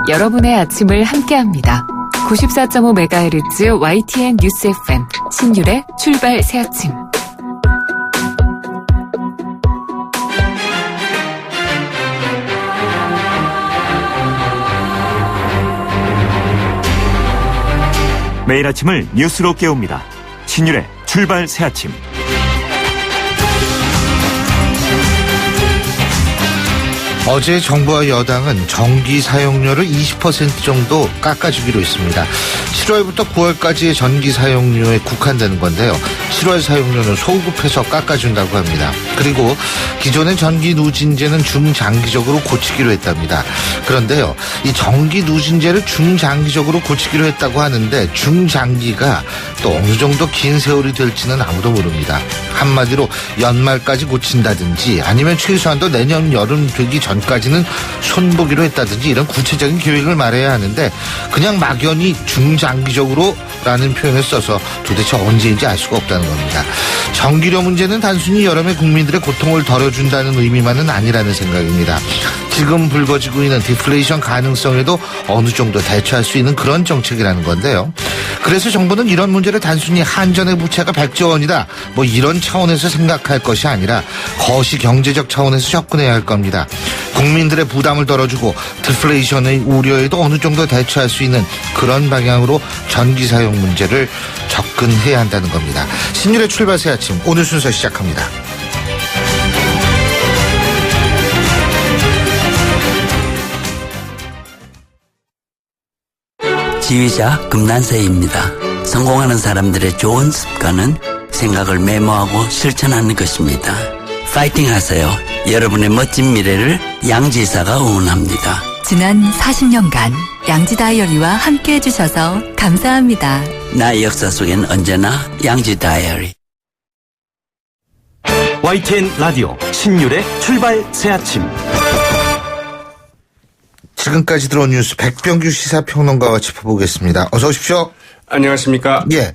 여러분의 아침을 함께합니다. 94.5MHz YTN 뉴스 FM 신율의 출발 새아침. 매일 아침을 뉴스로 깨웁니다. 신율의 출발 새아침. 어제 정부와 여당은 전기 사용료를 20% 정도 깎아주기로 했습니다. 7월부터 9월까지의 전기 사용료에 국한되는 건데요. 7월 사용료는 소급해서 깎아준다고 합니다. 그리고 기존의 전기 누진제는 중장기적으로 고치기로 했답니다. 그런데요, 이 전기 누진제를 중장기적으로 고치기로 했다고 하는데 중장기가 또 어느 정도 긴 세월이 될지는 아무도 모릅니다. 한마디로 연말까지 고친다든지 아니면 최소한도 내년 여름 되기 전까지는 손보기로 했다든지 이런 구체적인 계획을 말해야 하는데 그냥 막연히 중장기적으로 라는 표현을 써서 도대체 언제인지 알 수가 없다는 겁니다. 전기료 문제는 단순히 여름에 국민들의 고통을 덜어준다는 의미만은 아니라는 생각입니다. 지금 불거지고 있는 디플레이션 가능성에도 어느 정도 대처할 수 있는 그런 정책이라는 건데요. 그래서 정부는 이런 문제를 단순히 한전의 부채가 100조 원이다 뭐 이런 차원에서 생각할 것이 아니라 거시 경제적 차원에서 접근해야 할 겁니다. 국민들의 부담을 덜어주고 디플레이션의 우려에도 어느 정도 대처할 수 있는 그런 방향으로 전기 사용 문제를 접근해야 한다는 겁니다. 신율의 출발 새 아침 오늘 순서 시작합니다. 지휘자 금난세입니다. 성공하는 사람들의 좋은 습관은 생각을 메모하고 실천하는 것입니다. 파이팅 하세요. 여러분의 멋진 미래를 양지사가 응원합니다. 지난 40년간 양지 다이어리와 함께 해주셔서 감사합니다. 나의 역사 속엔 언제나 양지 다이어리. YTN 라디오 신율의 출발 새아침. 지금까지 들어온 뉴스 백병규 시사평론가와 짚어보겠습니다. 어서 오십시오. 안녕하십니까. 예.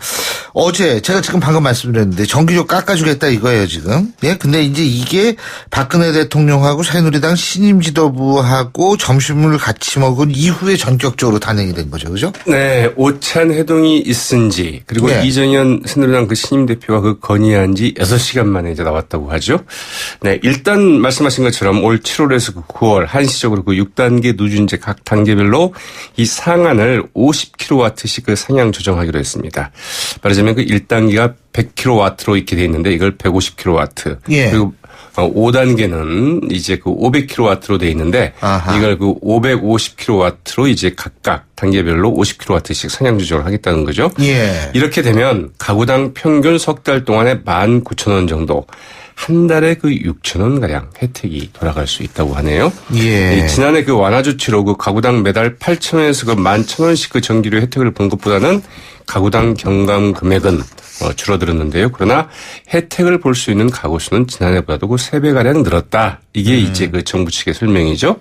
어제 제가 지금 방금 말씀드렸는데 전기료 깎아주겠다 이거예요 지금. 예. 근데 이제 이게 박근혜 대통령하고 새누리당 신임 지도부하고 점심을 같이 먹은 이후에 전격적으로 단행이 된 거죠, 그죠? 네, 오찬 회동이 있은지 그리고 네. 이정현 새누리당 그 신임 대표가 그 건의한 지 6시간 만에 이제 나왔다고 하죠. 네, 일단 말씀하신 것처럼 올 7월에서 그 9월 한시적으로 그 6단계 누진제 각 단계별로 이 상한을 50kW씩 그 상향 조정하기로 했습니다. 말하자면 그 1단계가 100kW로 이렇게 돼 있는데 이걸 150kW. 예. 그리고 5단계는 이제 그 500kW로 돼 있는데 아하. 이걸 그 550kW로 이제 각각 단계별로 50kW씩 상향 조정을 하겠다는 거죠. 예. 이렇게 되면 가구당 평균 석 달 동안에 19,000원 정도 한 달에 그 6,000원 가량 혜택이 돌아갈 수 있다고 하네요. 예. 지난해 그 완화 조치로 그 가구당 매달 8,000원에서 그 11,000원씩 그 전기료 혜택을 본 것보다는 가구당 경감 금액은 줄어들었는데요. 그러나 혜택을 볼 수 있는 가구 수는 지난해보다도 그 3배가량 늘었다. 이게 이제 그 정부 측의 설명이죠.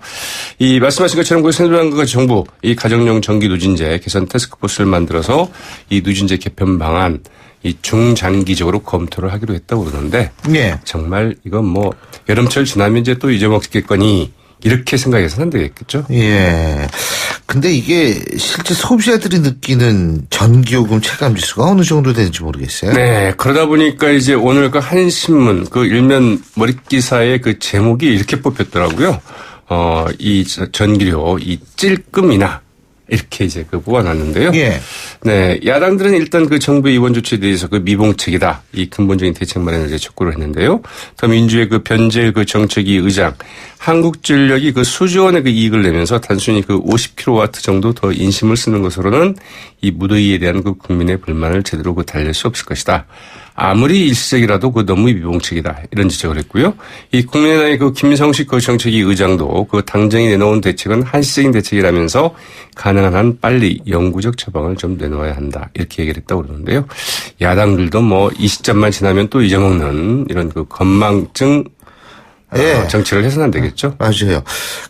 이 말씀하신 것처럼 그 새누리당과 정부 이 가정용 전기 누진제 개선 태스크포스를 만들어서 이 누진제 개편 방안 이 중장기적으로 검토를 하기로 했다고 그러는데 예. 정말 이건 뭐 여름철 지나면 이제 또 잊어먹겠거니 이렇게 생각해서는 안 되겠죠. 예. 근데 이게 실제 소비자들이 느끼는 전기요금 체감지수가 어느 정도 되는지 모르겠어요. 네. 그러다 보니까 이제 오늘 그 한신문 그 일면 머릿기사의 그 제목이 이렇게 뽑혔더라고요. 이 전기료 이 찔끔이나 이렇게 이제 그 뽑아놨는데요. 예. 네. 야당들은 일단 그 정부의 이번 조치에 대해서 그 미봉책이다. 이 근본적인 대책 마련을 이제 촉구를 했는데요. 더민주의 그 변재일 그 정책위 의장 한국전력이 그 수조 원의 그 이익을 내면서 단순히 그 50kW 정도 더 인심을 쓰는 것으로는 이 무더위에 대한 그 국민의 불만을 제대로 그 달랠 수 없을 것이다. 아무리 일시적이라도 그 너무 미봉책이다. 이런 지적을 했고요. 이 국민의당의 그 김성식 그 정책위 의장도 그 당정이 내놓은 대책은 한시적인 대책이라면서 가능한 한 빨리 영구적 처방을 좀 내놓아야 한다. 이렇게 얘기를 했다고 그러는데요. 야당들도 뭐 이 시점만 지나면 또 잊어먹는 이런 그 건망증 예. 정치를 해서는 안 되겠죠. 맞아요.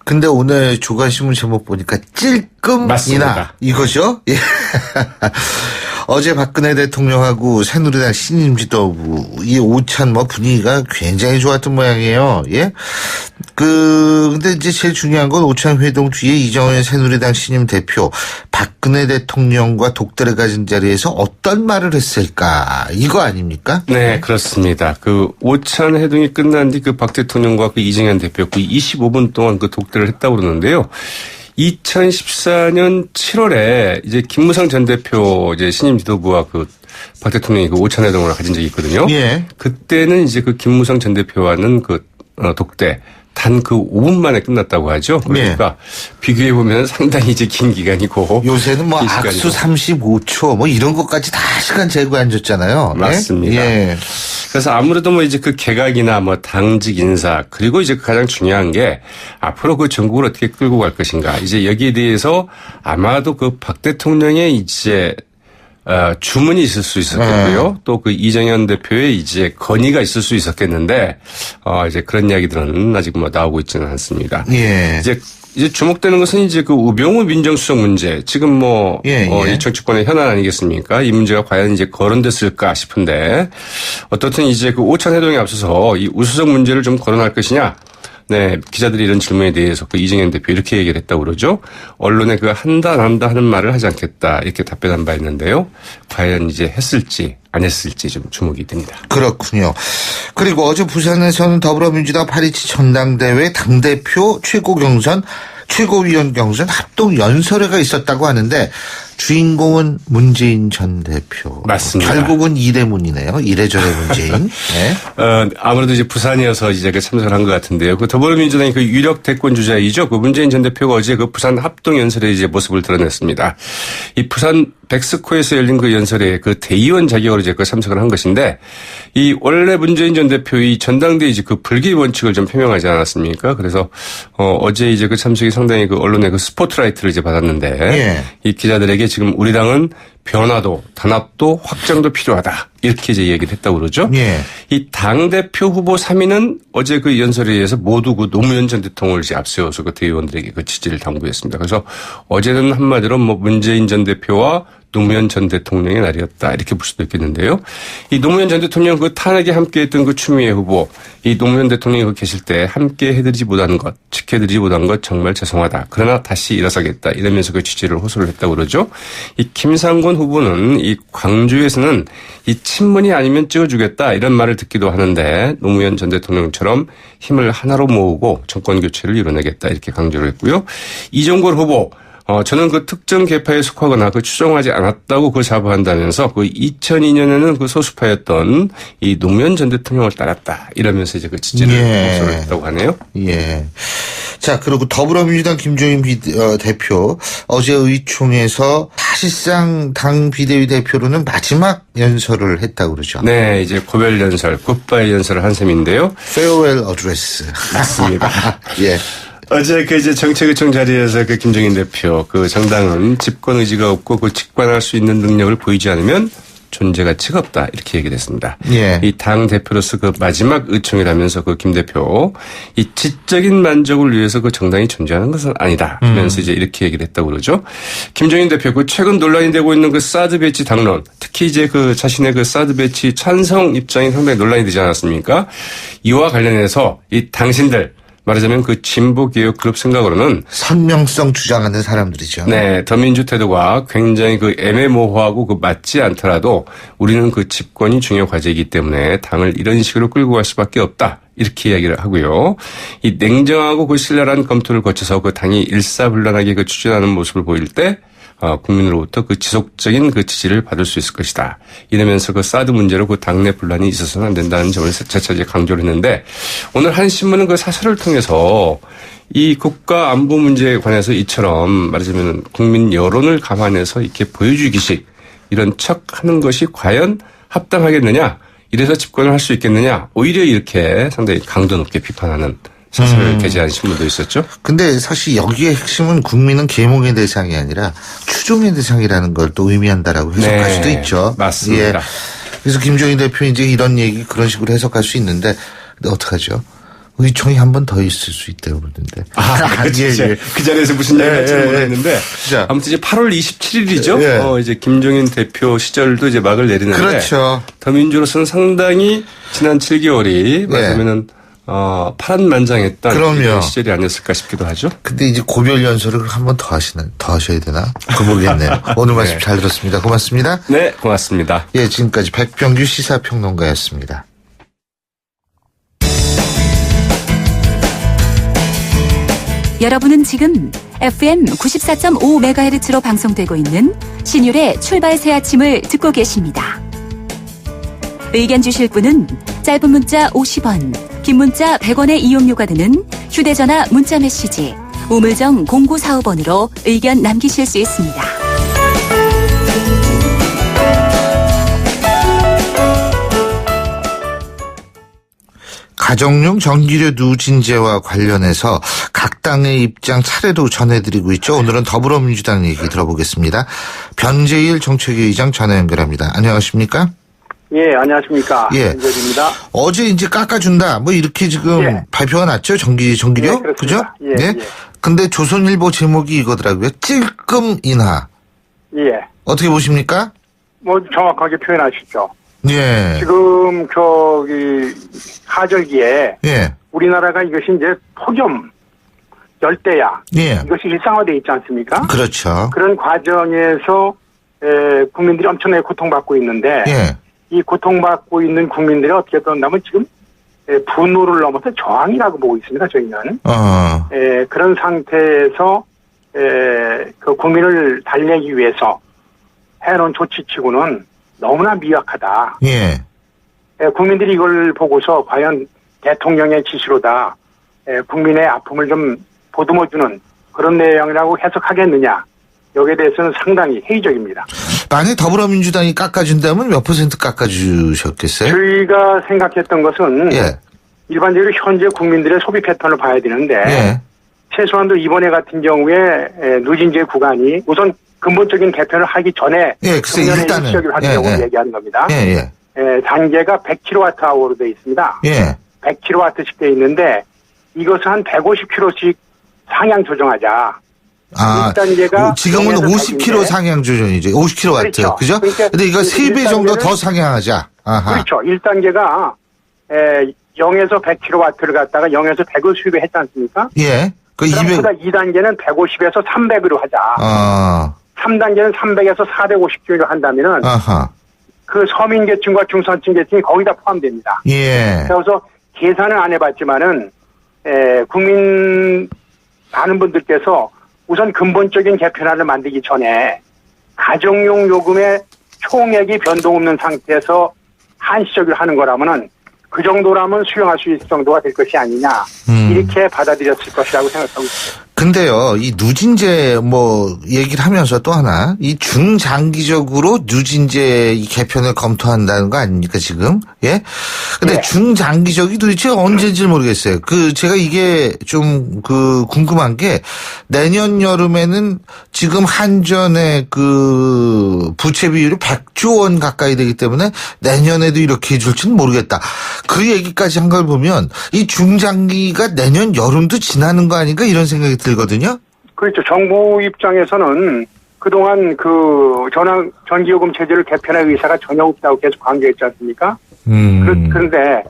근데 오늘 조간신문 제목 보니까 찔끔이나 맞습니다. 이거죠? 예. 어제 박근혜 대통령하고 새누리당 신임 지도부 이 오찬 분위기가 굉장히 좋았던 모양이에요. 예. 근데 이제 제일 중요한 건 오찬 회동 뒤에 이정현 새누리당 신임 대표 박근혜 대통령과 독대를 가진 자리에서 어떤 말을 했을까 이거 아닙니까? 네, 그렇습니다. 그 오찬 회동이 끝난 뒤 그 박 대통령과 그 이정현 대표 그 25분 동안 그 독대를 했다고 그러는데요. 2014년 7월에 이제 김무성 전 대표 이제 신임 지도부와 그 박 대통령이 그 오찬 회동을 가진 적이 있거든요. 예. 그때는 이제 그 김무성 전 대표와는 그 독대 단 그 5분 만에 끝났다고 하죠. 그러니까 비교해 보면 상당히 이제 긴 기간이고 요새는 긴 악수 시간이고. 35초 이런 것까지 다 시간 재고 앉았잖아요. 맞습니다. 예. 그래서 아무래도 이제 그 개각이나 당직 인사 그리고 이제 가장 중요한 게 앞으로 그 전국을 어떻게 끌고 갈 것인가 이제 여기에 대해서 아마도 그 박 대통령의 이제 주문이 있을 수 있었겠고요. 또 그 이정현 대표의 이제 건의가 있을 수 있었겠는데 이제 그런 이야기들은 아직 나오고 있지는 않습니다. 예. 이제 주목되는 것은 이제 그 우병우 민정수석 문제. 지금 이 정치권의 현안 아니겠습니까? 이 문제가 과연 이제 거론됐을까 싶은데 어떻든 이제 그 오찬 회동에 앞서서 이 우수석 문제를 좀 거론할 것이냐. 네, 기자들이 이런 질문에 대해서 그 이정현 대표 이렇게 얘기를 했다고 그러죠. 언론에 그 한다 안 한다 하는 말을 하지 않겠다 이렇게 답변한 바 있는데요. 과연 이제 했을지 안 했을지 좀 주목이 됩니다. 그렇군요. 그리고 어제 부산에서는 더불어민주당 8.27 전당대회 당대표 최고위원 경선 합동 연설회가 있었다고 하는데 주인공은 문재인 전 대표. 맞습니다. 결국은 이래문이네요. 이래저래 문재인. 네. 아무래도 이제 부산이어서 이제 그 참석을 한 것 같은데요. 그 더불어민주당이 그 유력 대권 주자이죠. 그 문재인 전 대표가 어제 그 부산 합동 연설에 이제 모습을 드러냈습니다. 이 부산 백스코에서 열린 그 연설에 그 대의원 자격으로 이제 그 참석을 한 것인데 이 원래 문재인 전 대표의 전당대회 이제 그 불기 원칙을 좀 표명하지 않았습니까? 그래서 어제 이제 그 참석이 상당히 그 언론의 그 스포트라이트를 이제 받았는데 이 기자들에게 지금 우리 당은 변화도 단합도 확장도 필요하다. 이렇게 이제 얘기를 했다고 그러죠. 이 당대표 후보 3위는 어제 그 연설에 의해서 모두 그 노무현 전 대통령을 이제 앞세워서 그 대의원들에게 그 지지를 당부했습니다. 그래서 어제는 한마디로 문재인 전 대표와 노무현 전 대통령의 날이었다. 이렇게 볼 수도 있겠는데요. 이 노무현 전 대통령 그 탄핵에 함께했던 그 추미애 후보, 이 노무현 대통령이 그 계실 때 함께 해드리지 못한 것, 지켜드리지 못한 것 정말 죄송하다. 그러나 다시 일어서겠다. 이러면서 그 취지를 호소를 했다고 그러죠. 이 김상곤 후보는 이 광주에서는 이 친문이 아니면 찍어주겠다. 이런 말을 듣기도 하는데 노무현 전 대통령처럼 힘을 하나로 모으고 정권 교체를 이뤄내겠다. 이렇게 강조를 했고요. 이종걸 후보. 저는 그 특정 계파에 속하거나 그 추종하지 않았다고 그 자부한다면서 그 2002년에는 그 소수파였던 이 노무현 전 대통령을 따랐다. 이러면서 이제 그 지지를 호소를 했다고 하네요. 예. 자, 그리고 더불어민주당 김종인 대표 어제 의총에서 사실상 당 비대위 대표로는 마지막 연설을 했다고 그러죠. 네, 이제 고별 연설, 굿바이 연설을 한 셈인데요. Farewell Address. 맞습니다. 예. 어제 그 이제 정책의총 자리에서 그 김종인 대표 그 정당은 집권 의지가 없고 그 직관할 수 있는 능력을 보이지 않으면 존재 가치가 없다 이렇게 얘기를 했습니다. 이 당 대표로서 그 마지막 의총이라면서 그 김 대표 이 지적인 만족을 위해서 그 정당이 존재하는 것은 아니다 하면서 이제 이렇게 얘기를 했다고 그러죠. 김종인 대표 그 최근 논란이 되고 있는 그 사드 배치 당론 특히 이제 그 자신의 그 사드 배치 찬성 입장이 상당히 논란이 되지 않았습니까? 이와 관련해서 이 당신들 말하자면 그 진보개혁 그룹 생각으로는 선명성 주장하는 사람들이죠. 네. 더민주 태도가 굉장히 그 애매모호하고 그 맞지 않더라도 우리는 그 집권이 중요 과제이기 때문에 당을 이런 식으로 끌고 갈 수밖에 없다. 이렇게 이야기를 하고요. 이 냉정하고 그 신랄한 검토를 거쳐서 그 당이 일사불란하게 그 추진하는 모습을 보일 때 국민으로부터 그 지속적인 그 지지를 받을 수 있을 것이다. 이러면서 그 사드 문제로 그 당내 분란이 있어서는 안 된다는 점을 재차 이제 강조를 했는데 오늘 한 신문은 그 사설을 통해서 이 국가 안보 문제에 관해서 이처럼 말하자면 국민 여론을 감안해서 이렇게 보여주기식 이런 척 하는 것이 과연 합당하겠느냐? 이래서 집권을 할 수 있겠느냐? 오히려 이렇게 상당히 강도 높게 비판하는 사설을 게재한 신문도 있었죠. 근데 사실 여기의 핵심은 국민은 계몽의 대상이 아니라 추종의 대상이라는 걸 또 의미한다라고 해석할 수도 있죠. 맞습니다. 예. 그래서 김종인 대표 이제 이런 얘기 그런 식으로 해석할 수 있는데 어떡하죠? 의총이 한 번 더 있을 수 있다고 그러던데. 그렇죠. 예. 그 자리에서 무슨 얘기를 할지 모르겠는데. 자. 아무튼 이제 8월 27일이죠. 예. 이제 김종인 대표 시절도 이제 막을 내리는데. 그렇죠. 더민주로서는 상당히 지난 7개월이 말하면은 파란만장했던 그럼요. 시절이 아니었을까 싶기도 하죠. 근데 이제 고별 연설을 한 번 더 하셔야 되나? 그거 모르겠네요. 오늘 말씀 잘 들었습니다. 고맙습니다. 네, 고맙습니다. 예, 지금까지 백병규 시사평론가였습니다. 여러분은 지금 FM 94.5MHz로 방송되고 있는 신율의 출발 새 아침을 듣고 계십니다. 의견 주실 분은 짧은 문자 50원, 긴 문자 100원의 이용료가 드는 휴대전화 문자 메시지 우물정 0945번으로 의견 남기실 수 있습니다. 가정용 전기료 누진제와 관련해서 각 당의 입장 차례로 전해드리고 있죠. 오늘은 더불어민주당 얘기 들어보겠습니다. 변재일 정책위 의장 전화 연결합니다. 안녕하십니까? 예, 안녕하십니까. 예. 변재일입니다. 어제 이제 깎아준다. 뭐 이렇게 지금 예. 발표가 났죠. 전기료? 예, 그렇습니다. 그죠? 예, 네. 예. 근데 조선일보 제목이 이거더라고요. 찔끔 인하. 예. 어떻게 보십니까? 뭐 정확하게 표현하시죠. 예. 지금 하절기에 예. 우리나라가 이것이 이제 폭염, 열대야 예. 이것이 일상화되어 있지 않습니까? 그렇죠. 그런 과정에서 국민들이 엄청나게 고통받고 있는데 예. 이 고통받고 있는 국민들이 어떻게 된다면 지금 분노를 넘어서 저항이라고 보고 있습니다. 저희는. 그런 상태에서 그 국민을 달래기 위해서 해놓은 조치치고는 너무나 미약하다. 예. 국민들이 이걸 보고서 과연 대통령의 지시로다 국민의 아픔을 좀 보듬어주는 그런 내용이라고 해석하겠느냐. 여기에 대해서는 상당히 회의적입니다. 만약 더불어민주당이 깎아준다면 몇 % 깎아주셨겠어요? 저희가 생각했던 것은 예. 일반적으로 현재 국민들의 소비 패턴을 봐야 되는데 예. 최소한도 이번에 같은 경우에 누진제 구간이 우선 근본적인 개편을 하기 전에 예, 글쎄, 일단은. 일시적으로 하는 경우를 얘기하는 겁니다. 예. 단계가 100kWh로 되어 있습니다. 예. 100kW씩 되어 있는데 이것을 한 150kW씩 상향 조정하자. 1단계가 지금은 50kg 상향 조정이죠. 50kW. 그렇죠. 그죠? 그러니까 근데 이거 3배 정도 더 상향하자. 아하. 그렇죠. 1단계가 0에서 100kW를 갖다가 0에서 100을 수입을 했지 않습니까? 예. 그 200. 그러다 2단계는 150에서 300으로 하자. 3단계는 300에서 450kW로 한다면은 아하. 그 서민계층과 중산층 계층이 거기다 포함됩니다. 예. 그래서 계산을 안 해봤지만은 국민 많은 분들께서 우선 근본적인 개편안을 만들기 전에 가정용 요금의 총액이 변동 없는 상태에서 한시적으로 하는 거라면은 그 정도라면 수용할 수 있을 정도가 될 것이 아니냐 이렇게 받아들였을 것이라고 생각하고 있습니다. 근데요, 이 누진제 얘기를 하면서 또 하나 이 중장기적으로 누진제 이 개편을 검토한다는 거 아닙니까 지금? 예? 근데 예. 중장기적이 도대체 언제인지 모르겠어요. 제가 이게 좀 궁금한 게 내년 여름에는 지금 한전의 부채 비율이 100조 원 가까이 되기 때문에 내년에도 이렇게 해줄지는 모르겠다. 그 얘기까지 한 걸 보면 이 중장기가 내년 여름도 지나는 거 아닌가 이런 생각이 들거든요. 그렇죠. 정부 입장에서는 그동안 전기요금 체제를 개편할 의사가 전혀 없다고 계속 강조했지 않습니까? 그런데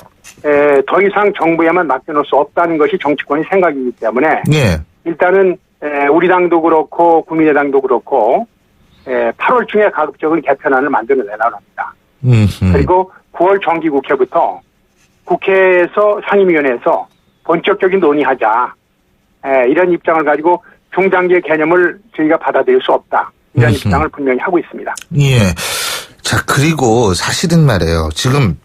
더 이상 정부에만 맡겨놓을 수 없다는 것이 정치권의 생각이기 때문에 예. 일단은 우리 당도 그렇고 국민의당도 그렇고 8월 중에 가급적인 개편안을 만들어내라고 합니다. 그리고 9월 정기국회부터 국회에서 상임위원회에서 본격적인 논의하자. 이런 입장을 가지고 중장기의 개념을 저희가 받아들일 수 없다. 이런 입장을 분명히 하고 있습니다. 예. 자, 그리고 사실은 말이에요. 지금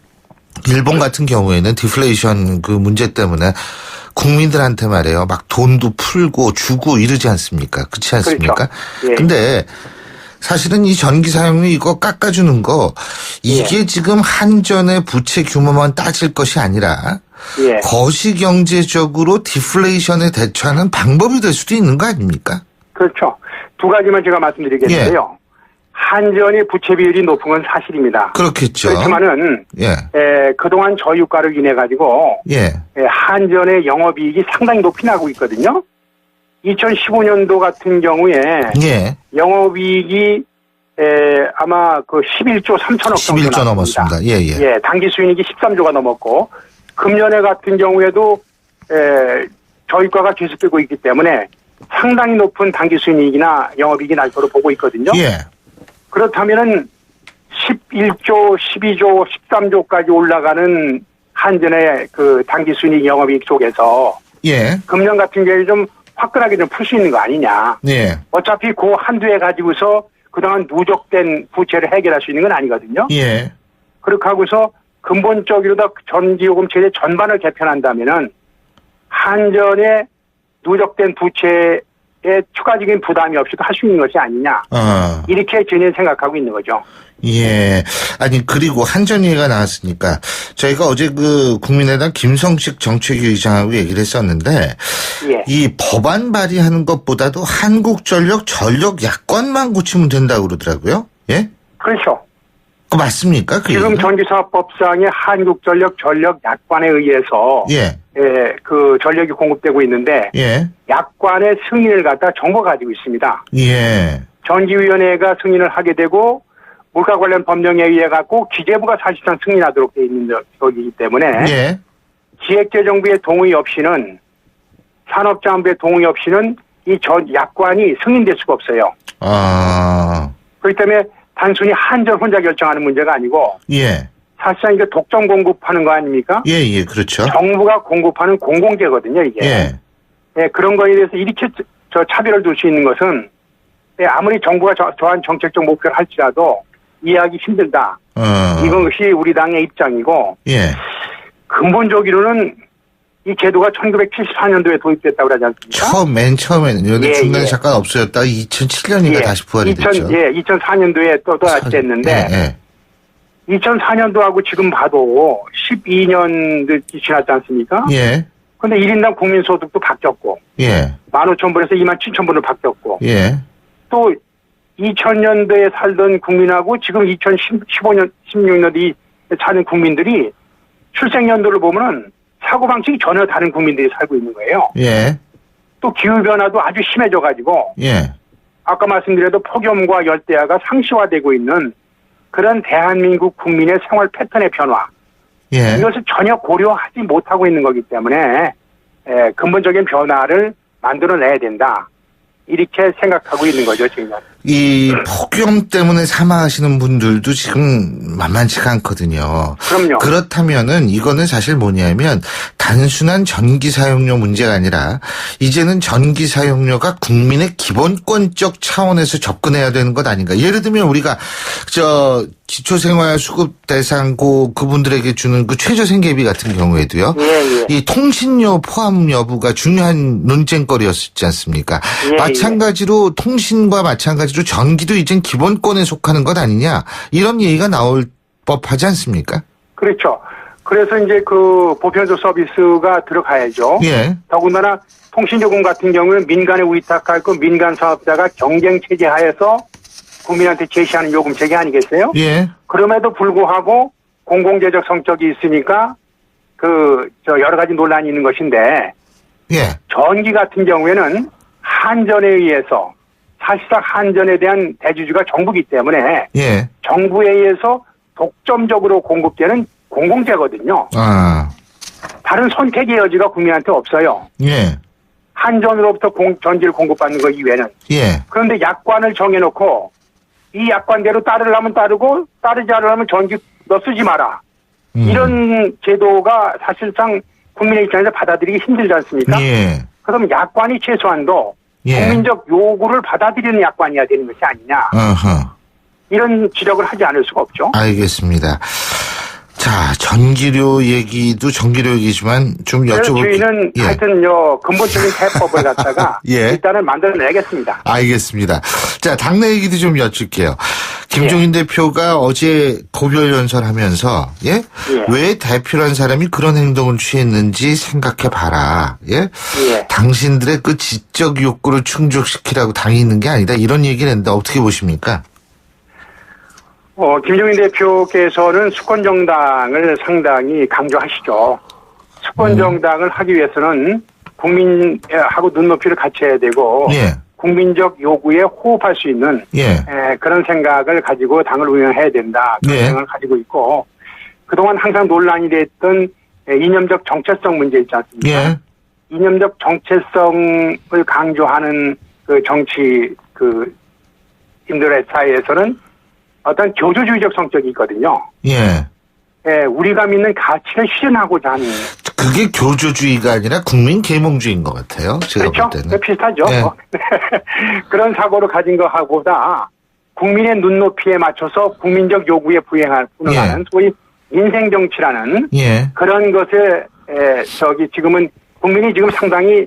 일본 같은 경우에는 디플레이션 문제 때문에 국민들한테 말이에요. 막 돈도 풀고 주고 이러지 않습니까? 그렇지 않습니까? 그렇죠. 예. 근데 사실은 이 전기 사용료 이거 깎아주는 거 이게 예. 지금 한전의 부채 규모만 따질 것이 아니라 예. 거시경제적으로 디플레이션에 대처하는 방법이 될 수도 있는 거 아닙니까? 그렇죠. 두 가지만 제가 말씀드리겠는데요. 한전의 부채 비율이 높은 건 사실입니다. 그렇겠죠. 그렇지만은 예. 그동안 저유가로 인해 가지고 예. 한전의 영업이익이 상당히 높이 나고 있거든요. 2015년도 같은 경우에 예. 영업이익이 아마 그 11조 3천억 정도 11조 나왔습니다. 넘었습니다. 예, 예. 예, 당기 수익이 13조가 넘었고 금년에 같은 경우에도 저유가가 계속되고 있기 때문에 상당히 높은 당기 수익이나 영업이익이 날 거로 보고 있거든요. 예. 그렇다면은 11조, 12조, 13조까지 올라가는 한전의 그 당기 수익 영업이익 속에서 예. 금년 같은 경우에 좀 화끈하게 좀 풀 수 있는 거 아니냐. 예. 어차피 그 한두 해 가지고서 그동안 누적된 부채를 해결할 수 있는 건 아니거든요. 예. 그렇게 하고서 근본적으로 다 전기요금 체제 전반을 개편한다면은 한전의 누적된 부채에 추가적인 부담이 없이도 할 수 있는 것이 아니냐. 이렇게 저는 생각하고 있는 거죠. 예. 아니, 그리고 한전 얘기가 나왔으니까 저희가 어제 그 국민의당 김성식 정책위 의장하고 얘기를 했었는데 예. 이 법안 발의하는 것보다도 한국전력 전력 약관만 고치면 된다고 그러더라고요. 예? 그렇죠. 그 맞습니까? 그 지금 얘기는? 전기사업법상의 한국전력 전력 약관에 의해서 예. 그 전력이 공급되고 있는데 예. 약관의 승인을 갖다 정부가 가지고 있습니다. 예. 전기위원회가 승인을 하게 되고 물가 관련 법령에 의해 갖고 기재부가 사실상 승인하도록 돼 있는 것이기 때문에 예. 기획재정부의 동의 없이는 산업자원부의 동의 없이는 이 전 약관이 승인될 수가 없어요. 그렇기 때문에 단순히 한전 혼자 결정하는 문제가 아니고 예. 사실상 이게 독점 공급하는 거 아닙니까? 예, 예, 그렇죠. 정부가 공급하는 공공재거든요, 이게. 예. 예, 그런 거에 대해서 이렇게 차별을 둘 수 있는 것은 아무리 정부가 저한 정책적 목표를 할지라도 이해하기 힘들다. 이것이 우리 당의 입장이고 예. 근본적으로는 이 제도가 1974년도에 도입됐다고 그러지 않습니까? 맨 처음에는 여기 예, 중간에 예. 잠깐 없어졌다가 2007년인가 다시 부활이 됐죠. 2004년도에 또 다시 됐는데 예, 예. 2004년도하고 지금 봐도 12년 지났지 않습니까? 예. 근데 1인당 국민소득도 바뀌었고 예. 15,000불에서 27,000불로 바뀌었고 예. 또 2000년도에 살던 국민하고 지금 2015년, 16년도에 사는 국민들이 출생연도를 보면은 사고방식이 전혀 다른 국민들이 살고 있는 거예요. 예. 또 기후변화도 아주 심해져가지고 예. 아까 말씀드려도 폭염과 열대야가 상시화되고 있는 그런 대한민국 국민의 생활 패턴의 변화. 예. 이것을 전혀 고려하지 못하고 있는 거기 때문에 근본적인 변화를 만들어내야 된다. 이렇게 생각하고 있는 거죠, 저희는. 이 폭염 때문에 사망하시는 분들도 지금 만만치가 않거든요. 그럼요. 그렇다면은 이거는 사실 뭐냐면 단순한 전기 사용료 문제가 아니라 이제는 전기 사용료가 국민의 기본권적 차원에서 접근해야 되는 것 아닌가. 예를 들면 우리가 기초생활수급 대상 그분들에게 주는 그 최저생계비 같은 경우에도요. 예. 이 통신료 포함 여부가 중요한 논쟁거리였지 않습니까? 예, 마찬가지로 통신과 마찬가지로 전기도 이젠 기본권에 속하는 것 아니냐 이런 얘기가 나올 법하지 않습니까? 그렇죠. 그래서 이제 그 보편적 서비스가 들어가야죠. 예. 더군다나 통신요금 같은 경우는 민간에 위탁할 그 민간 사업자가 경쟁 체제 하에서 국민한테 제시하는 요금 체계 아니겠어요? 예. 그럼에도 불구하고 공공재적 성격이 있으니까 여러 가지 논란이 있는 것인데 예. 전기 같은 경우에는 한전에 의해서 사실상 한전에 대한 대주주가 정부이기 때문에 예. 정부에 의해서 독점적으로 공급되는 공공재거든요. 다른 선택의 여지가 국민한테 없어요. 예. 한전으로부터 전기를 공급받는 것 이외에는. 예. 그런데 약관을 정해놓고 이 약관대로 따르려면 따르고 따르지 않으려면 전기 너 쓰지 마라. 이런 제도가 사실상 국민의 입장에서 받아들이기 힘들지 않습니까? 예. 그럼 약관이 최소한도 예. 국민적 요구를 받아들이는 약관이어야 되는 것이 아니냐. 이런 지적을 하지 않을 수가 없죠. 알겠습니다. 자, 전기료 얘기도 전기료 얘기지만 좀 그래서 여쭤볼게요. 저희는 예. 하여튼 근본적인 해법을 갖다가 예. 일단은 만들어내겠습니다. 알겠습니다. 자, 당내 얘기도 좀 여쭐게요. 김종인 대표가 어제 고별연설하면서 왜 대표란 사람이 그런 행동을 취했는지 생각해봐라. 당신들의 그 지적 욕구를 충족시키라고 당이 있는 게 아니다. 이런 얘기를 했는데 어떻게 보십니까? 김종인 대표께서는 수권정당을 상당히 강조하시죠. 수권정당을 하기 위해서는 국민하고 눈높이를 같이 해야 되고 예. 국민적 요구에 호흡할 수 있는 예. 그런 생각을 가지고 당을 운영해야 된다. 그런 예. 생각을 가지고 있고 그동안 항상 논란이 됐던 이념적 정체성 문제 있지 않습니까? 예. 이념적 정체성을 강조하는 그 정치 인들의 사이에서는 어떤 교조주의적 성격이 있거든요. 예. 우리가 믿는 가치를 실현하고자 하는. 그게 교조주의가 아니라 국민 계몽주의인 것 같아요. 제가 그렇죠? 볼 때는. 비슷하죠. 예. 그런 사고를 가진 것보다 국민의 눈높이에 맞춰서 국민적 요구에 부응하는 예. 소위 민생 정치라는 예. 그런 것에 지금은 국민이 지금 상당히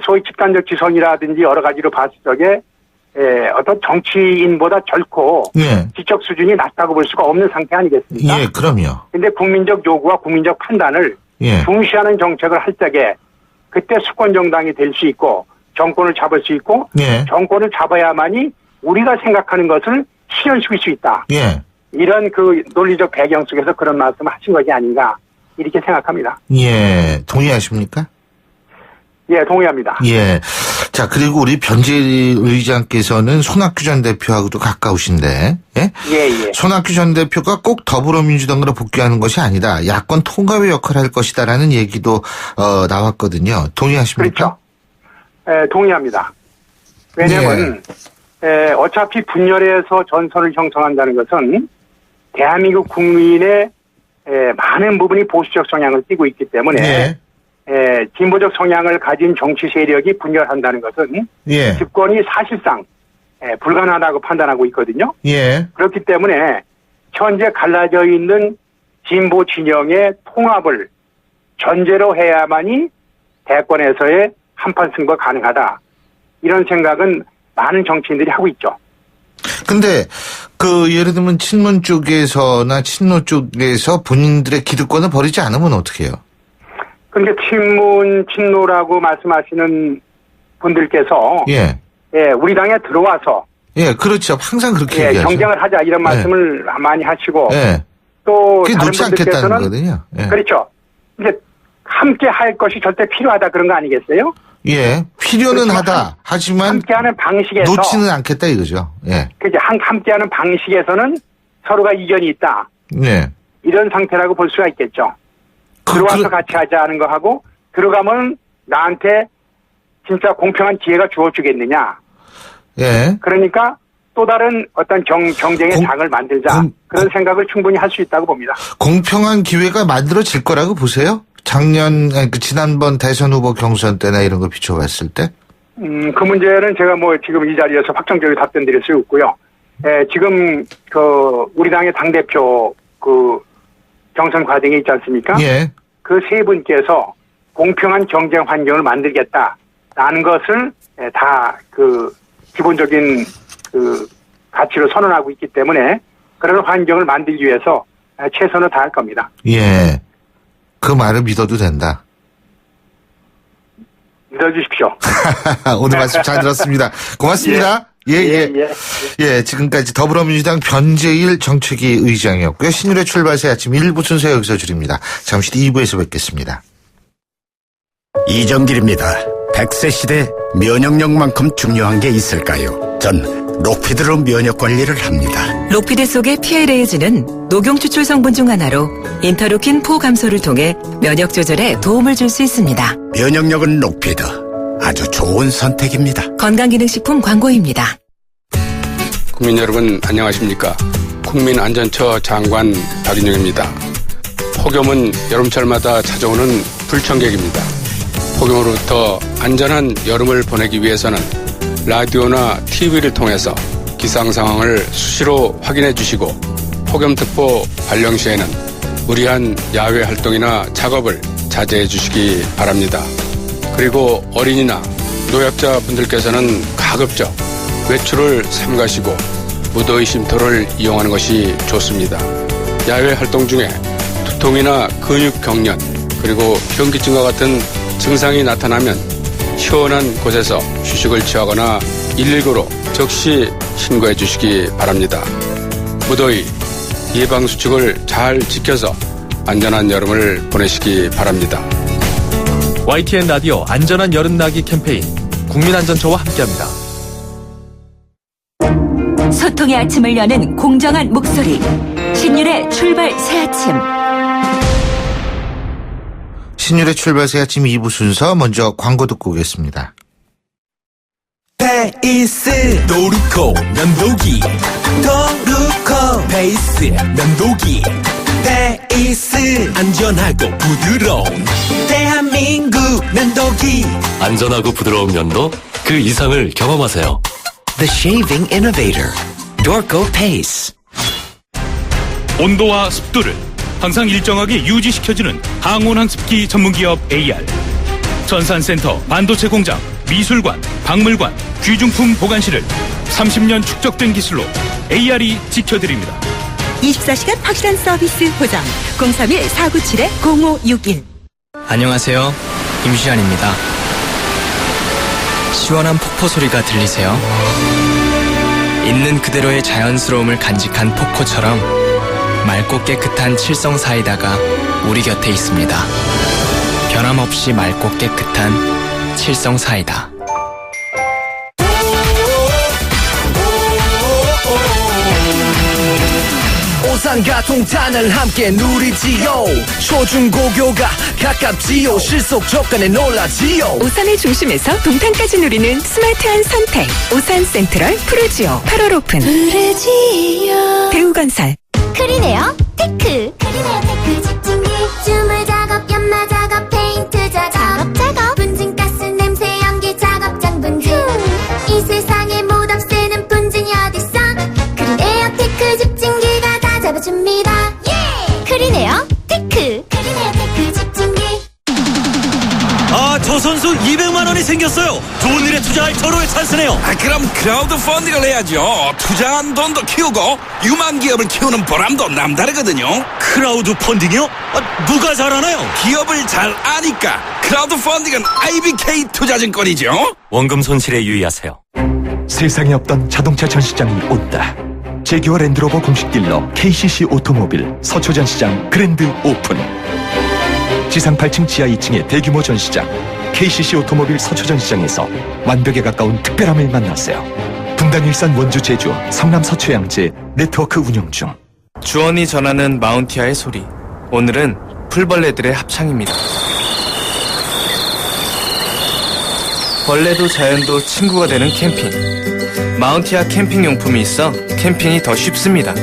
소위 집단적 지성이라든지 여러 가지로 봤을 적에 어떤 정치인보다 결코 예. 지적 수준이 낮다고 볼 수가 없는 상태 아니겠습니까? 예, 그럼요. 근데 국민적 요구와 국민적 판단을 예. 중시하는 정책을 할 적에 그때 수권정당이 될 수 있고 정권을 잡을 수 있고 예. 정권을 잡아야만이 우리가 생각하는 것을 실현시킬 수 있다. 예. 이런 그 논리적 배경 속에서 그런 말씀을 하신 것이 아닌가 이렇게 생각합니다. 예. 동의하십니까? 예, 동의합니다. 예. 자, 그리고 우리 변재일 의장께서는 손학규 전 대표하고도 가까우신데, 예? 예. 손학규 전 대표가 꼭 더불어민주당으로 복귀하는 것이 아니다. 야권 통합의 역할을 할 것이다라는 얘기도, 나왔거든요. 동의하십니까? 그렇죠. 동의합니다. 왜냐면, 어차피 분열해서 전선을 형성한다는 것은 대한민국 국민의 많은 부분이 보수적 성향을 띠고 있기 때문에, 예. 진보적 성향을 가진 정치 세력이 분열한다는 것은 예. 집권이 사실상 불가능하다고 판단하고 있거든요. 예. 그렇기 때문에 현재 갈라져 있는 진보 진영의 통합을 전제로 해야만이 대권에서의 한판 승부가 가능하다. 이런 생각은 많은 정치인들이 하고 있죠. 근데 예를 들면 친문 쪽에서나 친노 쪽에서 본인들의 기득권을 버리지 않으면 어떻게 해요? 그러니까 친노라고 말씀하시는 분들께서 예. 우리 당에 들어와서 예, 그렇죠. 항상 그렇게 얘기하죠. 경쟁을 하자 이런 말씀을 많이 하시고 예. 또 그게 다른 놓지 않겠다는 분들께서는 거거든요. 예. 그렇죠. 이제 함께 할 것이 절대 필요하다 그런 거 아니겠어요? 예. 필요는 그렇죠. 하다. 하지만 함께하는 방식에서 놓지는 않겠다 이거죠. 예. 그죠. 함께하는 방식에서는 서로가 이견이 있다. 예. 이런 상태라고 볼 수가 있겠죠. 들어와서 같이 하자는 거 하고 들어가면 나한테 진짜 공평한 기회가 주어지겠느냐. 예. 그러니까 또 다른 어떤 경쟁의 장을 만들자. 그런 생각을 충분히 할 수 있다고 봅니다. 공평한 기회가 만들어질 거라고 보세요? 지난번 대선 후보 경선 때나 이런 거 비춰봤을 때? 그 문제는 제가 지금 이 자리에서 확정적으로 답변 드릴 수 없고요. 지금 우리 당의 당대표 경선 과정에 있지 않습니까? 예. 그 세 분께서 공평한 경쟁 환경을 만들겠다라는 것을 다 기본적인 가치로 선언하고 있기 때문에 그런 환경을 만들기 위해서 최선을 다할 겁니다. 예. 그 말을 믿어도 된다. 믿어주십시오. 오늘 말씀 잘 들었습니다. 고맙습니다. 예. 지금까지 더불어민주당 변재일 정책위 의장이었고요. 신율의 출발새 아침 1부 순서 여기서 줄입니다. 잠시 뒤 2부에서 뵙겠습니다. 이정길입니다. 100세 시대 면역력만큼 중요한 게 있을까요? 전 록피드로 면역 관리를 합니다. 록피드 속의 PLAG는 녹용 추출 성분 중 하나로 인터루킨 포 감소를 통해 면역 조절에 도움을 줄 수 있습니다. 면역력은 록피드. 아주 좋은 선택입니다. 건강기능식품 광고입니다. 국민 여러분 안녕하십니까? 국민안전처 장관 박인영입니다. 폭염은 여름철마다 찾아오는 불청객입니다. 폭염으로부터 안전한 여름을 보내기 위해서는 라디오나 TV를 통해서 기상 상황을 수시로 확인해 주시고 폭염특보 발령 시에는 무리한 야외 활동이나 작업을 자제해 주시기 바랍니다. 그리고 어린이나 노약자 분들께서는 가급적 외출을 삼가시고 무더위 쉼터를 이용하는 것이 좋습니다. 야외 활동 중에 두통이나 근육 경련 그리고 현기증과 같은 증상이 나타나면 시원한 곳에서 휴식을 취하거나 119로 즉시 신고해 주시기 바랍니다. 무더위 예방수칙을 잘 지켜서 안전한 여름을 보내시기 바랍니다. YTN 라디오 안전한 여름나기 캠페인 국민안전처와 함께합니다. 소통의 아침을 여는 공정한 목소리. 신율의 출발 새 아침. 신율의 출발 새 아침 2부 순서 먼저 광고 듣고 오겠습니다. 페이스 도루코 면도기 도루코 페이스 면도기 페이스 안전하고 부드러운 대한민국 면도기 안전하고 부드러운 면도 그 이상을 경험하세요. The Shaving Innovator Dorco Pace. 온도와 습도를 항상 일정하게 유지시켜주는 항온항습기 전문기업 AR. 전산센터, 반도체 공장, 미술관, 박물관, 귀중품 보관실을 30년 축적된 기술로 AR이 지켜드립니다. 24시간 확실한 서비스 보장 031-497-0561. 안녕하세요. 임시안입니다. 시원한 폭포 소리가 들리세요? 있는 그대로의 자연스러움을 간직한 폭포처럼 맑고 깨끗한 칠성 사이다가 우리 곁에 있습니다. 변함없이 맑고 깨끗한 칠성 사이다. 오산과 동탄을 함께 누리지요. 초중고교가 가깝지요. 실속 조건에 놀라지요. 오산의 중심에서 동탄까지 누리는 스마트한 선택. 오산 센트럴 푸르지오 8월 오픈. 푸르지오 대우건설. 크리네어 테크. 크리네어 테크 집중기 주물 작업 연마 작업 페인트 작업 분진가스 냄새 연기 작업장 분진 이 세상에 못 없애는 분진이 어딨어. 크리네어 테크 집중기가 다 잡아줍니다. 예! 크리네어 테크. 크리네어 테크 집중기. 아, 저 선수 200만 원이 생겼어요. 좋은 일에 투자할 절호의 찬스네요. 그럼 크라우드 펀딩을 해야죠. 투자한 돈도 키우고 유망 기업을 키우는 보람도 남다르거든요. 크라우드 펀딩이요? 누가 잘하나요? 기업을 잘 아니까 크라우드 펀딩은 IBK 투자증권이죠. 원금 손실에 유의하세요. 세상에 없던 자동차 전시장이 온다. 제규어 랜드로버 공식 딜러 KCC 오토모빌 서초 전시장 그랜드 오픈. 지상 8층 지하 2층의 대규모 전시장 KCC 오토모빌 서초 전시장에서 완벽에 가까운 특별함을 만났어요. 분당 일산 원주 제주 성남 서초 양재 네트워크 운영 중. 주원이 전하는 마운티아의 소리. 오늘은 풀벌레들의 합창입니다. 벌레도 자연도 친구가 되는 캠핑. 마운티아 캠핑 용품이 있어 캠핑이 더 쉽습니다.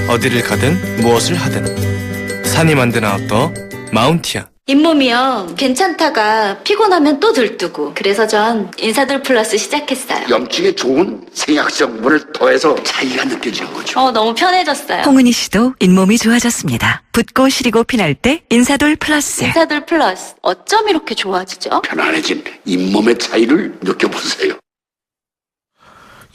어디를 가든 무엇을 하든 산이 만든 아웃도어 마운티아. 잇몸이요. 괜찮다가 피곤하면 또 들뜨고. 그래서 전 인사돌 플러스 시작했어요. 염증에 좋은 생약 성분을 더해서 차이가 느껴지는 거죠. 너무 편해졌어요. 홍은희 씨도 잇몸이 좋아졌습니다. 붓고 시리고 피날 때 인사돌 플러스. 인사돌 플러스. 어쩜 이렇게 좋아지죠? 편안해진 잇몸의 차이를 느껴보세요.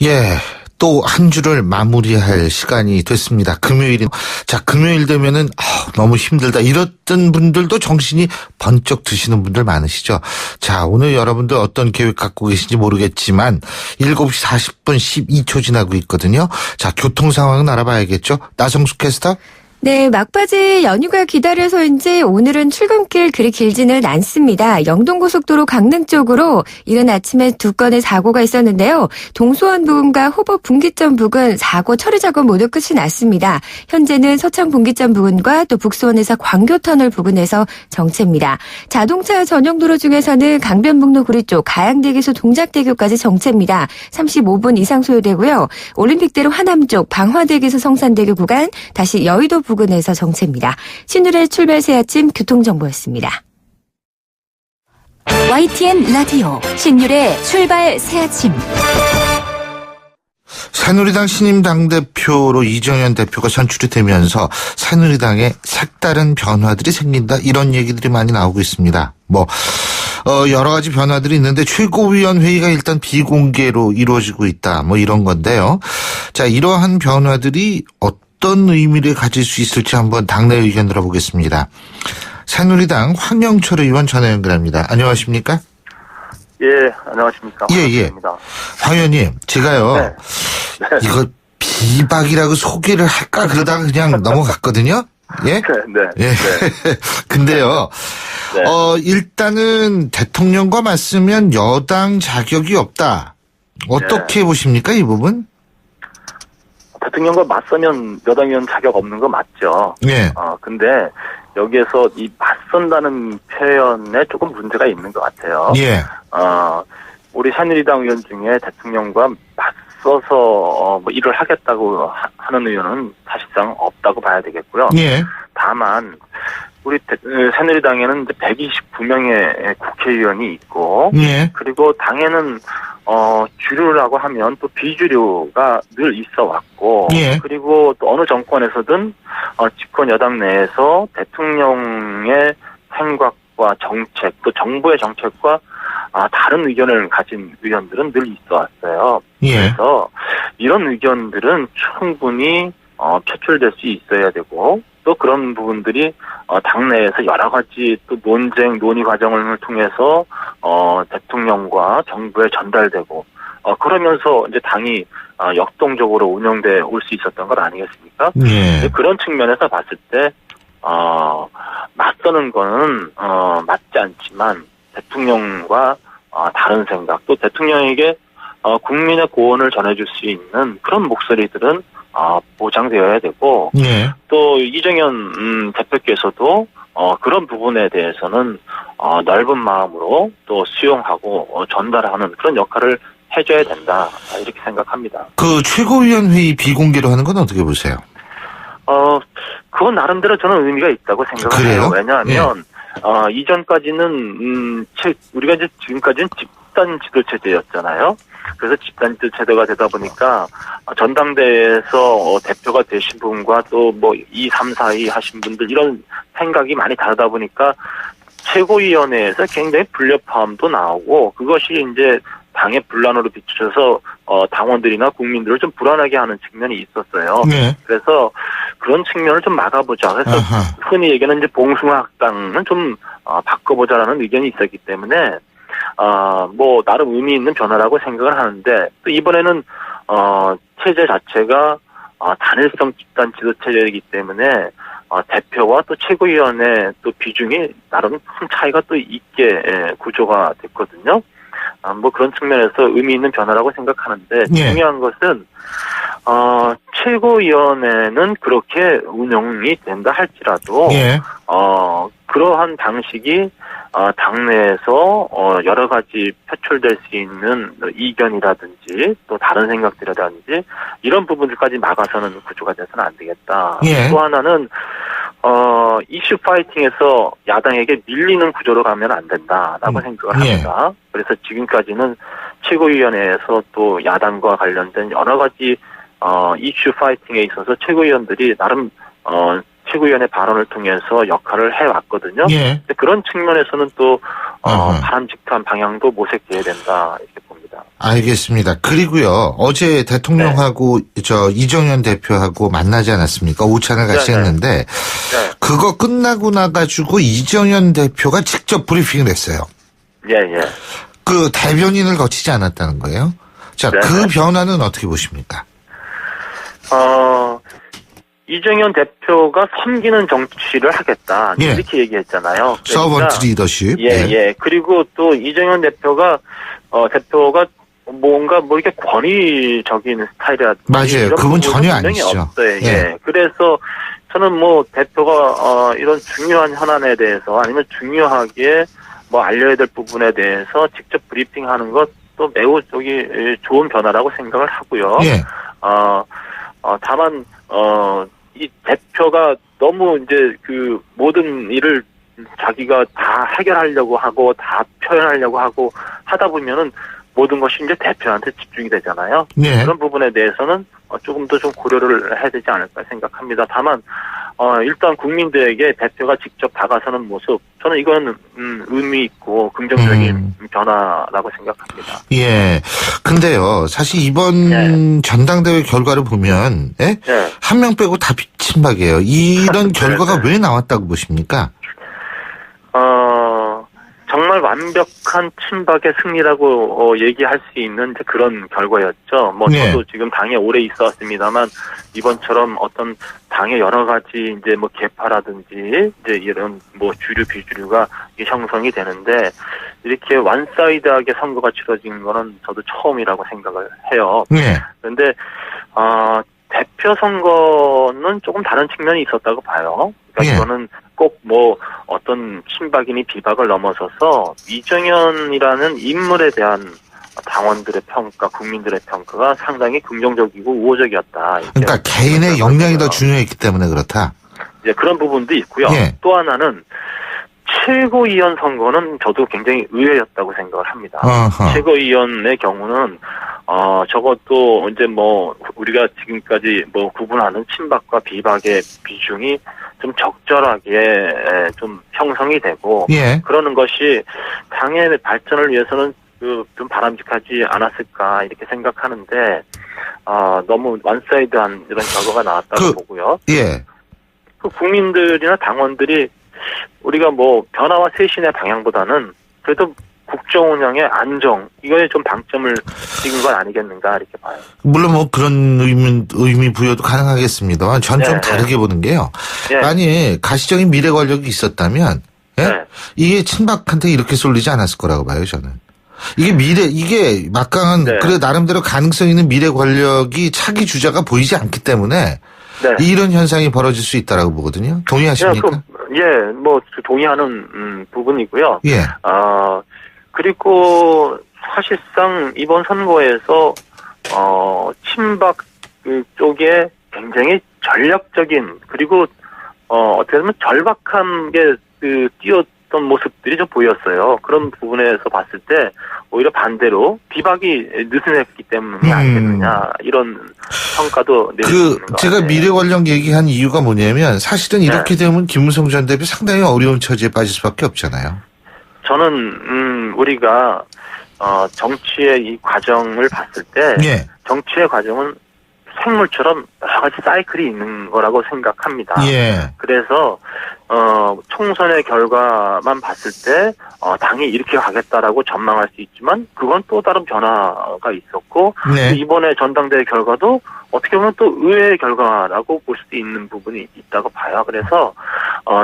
예. 또 한 주를 마무리할 시간이 됐습니다. 금요일이. 자, 금요일 되면은 너무 힘들다 이랬던 분들도 정신이 번쩍 드시는 분들 많으시죠. 자, 오늘 여러분들 어떤 계획 갖고 계신지 모르겠지만 7시 40분 12초 지나고 있거든요. 자, 교통 상황은 알아봐야겠죠. 나성숙 캐스터. 네, 막바지 연휴가 기다려서인지 오늘은 출근길 그리 길지는 않습니다. 영동고속도로 강릉 쪽으로 이른 아침에 2건의 사고가 있었는데요. 동수원 부근과 호법 분기점 부근 사고 처리 작업 모두 끝이 났습니다. 현재는 서창 분기점 부근과 또 북수원에서 광교터널 부근에서 정체입니다. 자동차 전용 도로 중에서는 강변북로 구리 쪽 가양대교에서 동작대교까지 정체입니다. 35분 이상 소요되고요. 올림픽대로 하남 쪽 방화대교에서 성산대교 구간 다시 여의도 부근에서 정체입니다. 신율의 출발 새 아침 교통정보였습니다. YTN 라디오 신율의 출발 새 아침. 새누리당 신임 당대표로 이정현 대표가 선출이 되면서 새누리당에 색다른 변화들이 생긴다 이런 얘기들이 많이 나오고 있습니다. 여러 가지 변화들이 있는데 최고위원회의가 일단 비공개로 이루어지고 있다 이런 건데요. 자, 이러한 변화들이 어떤 의미를 가질 수 있을지 한번 당내 의견 들어보겠습니다. 새누리당 황영철 의원 전화 연결합니다. 안녕하십니까? 예, 안녕하십니까? 예. 황 의원님, 제가요. 네. 이거 비박이라고 소개를 할까 그러다가 그냥 넘어갔거든요. 예? 네. 예. 근데요. 네. 일단은 대통령과 맞서면 여당 자격이 없다. 어떻게 보십니까, 이 부분? 대통령과 맞서면 여당 의원 자격 없는 거 맞죠. 예. 근데 여기에서 이 맞선다는 표현에 조금 문제가 있는 것 같아요. 예. 우리 새누리당 의원 중에 대통령과 맞서서 뭐 일을 하겠다고 하는 의원은 사실상 없다고 봐야 되겠고요. 예. 다만 우리 새누리당에는 이제 129명의 국회의원이 있고, 예. 그리고 당에는 주류라고 하면 또 비주류가 늘 있어 왔고, 예. 그리고 또 어느 정권에서든 집권 여당 내에서 대통령의 생각과 정책, 또 정부의 정책과 다른 의견을 가진 의원들은 늘 있어 왔어요. 예. 그래서 이런 의견들은 충분히 표출될 수 있어야 되고, 또 그런 부분들이 당내에서 여러 가지 또 논의 과정을 통해서 대통령과 정부에 전달되고, 그러면서 이제 당이 역동적으로 운영돼 올 수 있었던 것 아니겠습니까? 예. 그런 측면에서 봤을 때 맞서는 거는 맞지 않지만 대통령과 다른 생각, 또 대통령에게 국민의 고언을 전해줄 수 있는 그런 목소리들은 보장되어야 되고, 예. 또 이정현 대표께서도 그런 부분에 대해서는 넓은 마음으로 또 수용하고 전달하는 그런 역할을 해줘야 된다, 이렇게 생각합니다. 그 최고위원회의 비공개로 하는 건 어떻게 보세요? 그건 나름대로 저는 의미가 있다고 생각을 해요. 왜냐하면 예. 이전까지는 우리가 이제 지금까지는 집단 지도 체제였잖아요. 그래서 집단 지도 체제가 되다 보니까 전당대회에서 대표가 되신 분과 또 뭐 2, 3, 4위 하신 분들 이런 생각이 많이 다르다 보니까 최고위원회에서 굉장히 불협화음도 나오고, 그것이 이제 당의 분란으로 비추셔서 당원들이나 국민들을 좀 불안하게 하는 측면이 있었어요. 네. 그래서 그런 측면을 좀 막아보자. 그래서 흔히 얘기하는 이제 봉숭아학당은 좀 바꿔보자라는 의견이 있었기 때문에 뭐 나름 의미 있는 변화라고 생각을 하는데, 또 이번에는 체제 자체가 단일성 집단 지도 체제이기 때문에 대표와 또 최고위원회 또 비중이 나름 큰 차이가 또 있게 구조가 됐거든요. 뭐 그런 측면에서 의미 있는 변화라고 생각하는데, 예. 중요한 것은 최고위원회는 그렇게 운영이 된다 할지라도 예. 그러한 방식이 당내에서 여러 가지 표출될 수 있는 이견이라든지 또 다른 생각들이라든지 이런 부분들까지 막아서는 구조가 돼서는 안 되겠다. 예. 또 하나는 이슈 파이팅에서 야당에게 밀리는 구조로 가면 안 된다라고 생각을 합니다. 그래서 지금까지는 최고위원회에서 또 야당과 관련된 여러 가지 이슈 파이팅에 있어서 최고위원들이 나름 최고위원회 발언을 통해서 역할을 해왔거든요. 예. 그런 측면에서는 또 바람직한 방향도 모색돼야 된다, 이렇게 봅니다. 알겠습니다. 그리고요, 어제 대통령하고 이정현 대표하고 만나지 않았습니까? 오찬을 같이 했는데, 그거 끝나고 나가지고 이정현 대표가 직접 브리핑을 했어요. 예, 예. 그 대변인을 거치지 않았다는 거예요. 자, 그 변화는 어떻게 보십니까? 이정현 대표가 섬기는 정치를 하겠다, 예. 이렇게 얘기했잖아요. 그러니까, 서번트 리더십. 예. 그리고 또 이정현 대표가 뭔가 뭐 이렇게 권위적인 스타일이라든지 맞아요. 그분 전혀 아니시죠. 없어요. 예. 그래서 저는 뭐 대표가 이런 중요한 현안에 대해서 아니면 중요하게 뭐 알려야 될 부분에 대해서 직접 브리핑하는 것도 매우 좋은 변화라고 생각을 하고요. 예. 다만 이 대표가 너무 이제 그 모든 일을 자기가 다 해결하려고 하고 다 표현하려고 하고 하다 보면은 모든 것이 이제 대표한테 집중이 되잖아요. 네. 그런 부분에 대해서는 조금 더 좀 고려를 해야 되지 않을까 생각합니다. 다만 일단 국민들에게 대표가 직접 다가서는 모습, 저는 이거는 의미 있고 긍정적인 변화라고 생각합니다. 예. 근데요, 사실 이번 전당대회 결과를 보면 한 명 빼고 다 친박이에요. 이런 결과가 왜 나왔다고 보십니까? 정말 정말 완벽한 친박의 승리라고 얘기할 수 있는 이제 그런 결과였죠. 뭐 네. 저도 지금 당에 오래 있었습니다만 이번처럼 어떤 당의 여러 가지 이제 뭐 개파라든지 이제 이런 뭐 주류 비주류가 형성이 되는데 이렇게 원사이드하게 선거가 치러진 거는 저도 처음이라고 생각을 해요. 네. 그런데 대표 선거는 조금 다른 측면이 있었다고 봐요. 그러니까 이거는 꼭 뭐 어떤 친박이니 비박을 넘어서서 이정현이라는 인물에 대한 당원들의 평가, 국민들의 평가가 상당히 긍정적이고 우호적이었다. 그러니까 개인의 역량이 더 중요했기 때문에 그렇다. 이제 그런 부분도 있고요. 또 하나는 최고위원 선거는 저도 굉장히 의외였다고 생각을 합니다. 최고위원의 경우는 적어도 이제 뭐 우리가 지금까지 뭐 구분하는 친박과 비박의 비중이 좀 적절하게 좀 형성이 되고 그러는 것이 당의 발전을 위해서는 좀 바람직하지 않았을까 이렇게 생각하는데 너무 원사이드한 이런 결과가 나왔다고 보고요. 그 국민들이나 당원들이 우리가 뭐 변화와 쇄신의 방향보다는 그래도 국정 운영의 안정 이거에 좀 방점을 찍은 건 아니겠는가 이렇게 봐요. 물론 뭐 그런 의미 부여도 가능하겠습니다만 전 좀 다르게 보는 게요. 만약 가시적인 미래 권력이 있었다면 이게 친박한테 이렇게 쏠리지 않았을 거라고 봐요 저는. 이게 막강한 그래 나름대로 가능성 있는 미래 권력이 차기 주자가 보이지 않기 때문에 이런 현상이 벌어질 수 있다라고 보거든요. 동의하십니까? 뭐 동의하는 부분이고요. 그리고 사실상 이번 선거에서 친박 쪽에 굉장히 전략적인 그리고 어떻게 보면 절박한 게 띄었던 모습들이 좀 보였어요. 그런 부분에서 봤을 때 오히려 반대로 비박이 느슨했기 때문이 아니겠느냐 이런 평가도 내리는 것 제가 같아요. 미래 권력 얘기한 이유가 뭐냐면 사실은 이렇게 되면 김무성 전 대표 상당히 어려운 처지에 빠질 수밖에 없잖아요. 저는 우리가 정치의 이 과정을 봤을 때 정치의 과정은 생물처럼 여러 가지 사이클이 있는 거라고 생각합니다. 그래서 총선의 결과만 봤을 때 당이 이렇게 가겠다라고 전망할 수 있지만 그건 또 다른 변화가 있었고 이번에 전당대회 결과도 어떻게 보면 또 의외의 결과라고 볼 수도 있는 부분이 있다고 봐요. 그래서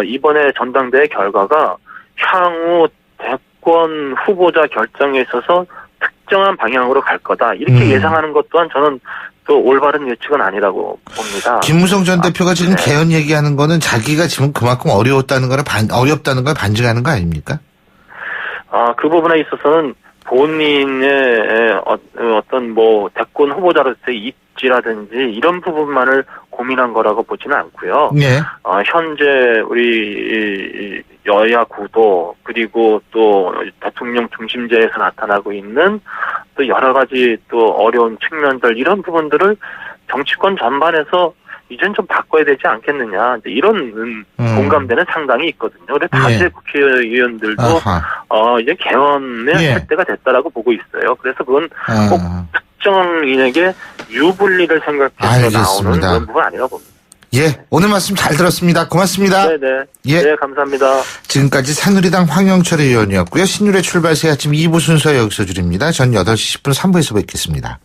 이번에 전당대회 결과가 향후 대권 후보자 결정에 있어서 특정한 방향으로 갈 거다 이렇게 예상하는 것 또한 저는 또 올바른 예측은 아니라고 봅니다. 김무성 전 대표가 지금 개헌 얘기하는 거는 자기가 지금 그만큼 어렵다는 걸 반증하는 거 아닙니까? 그 부분에 있어서는 본인의 어떤 뭐 대권 후보자로서의 입지라든지 이런 부분만을 고민한 거라고 보지는 않고요. 현재 우리 여야 구도 그리고 또 대통령 중심제에서 나타나고 있는 또 여러 가지 또 어려운 측면들 이런 부분들을 정치권 전반에서 이젠 좀 바꿔야 되지 않겠느냐 이런 공감대는 상당히 있거든요. 그래서 다수의 국회의원들도 이제 개헌을 할 때가 됐다라고 보고 있어요. 그래서 그건 꼭 특정인에게 유불리를 생각해서 나오는 그런 부분 아니라고 봅니다. 오늘 말씀 잘 들었습니다. 고맙습니다. 네, 감사합니다. 지금까지 새누리당 황영철 의원이었고요. 신율의 출발 새 아침 2부 순서 여기서 줄입니다. 전 8시 10분 3부에서 뵙겠습니다.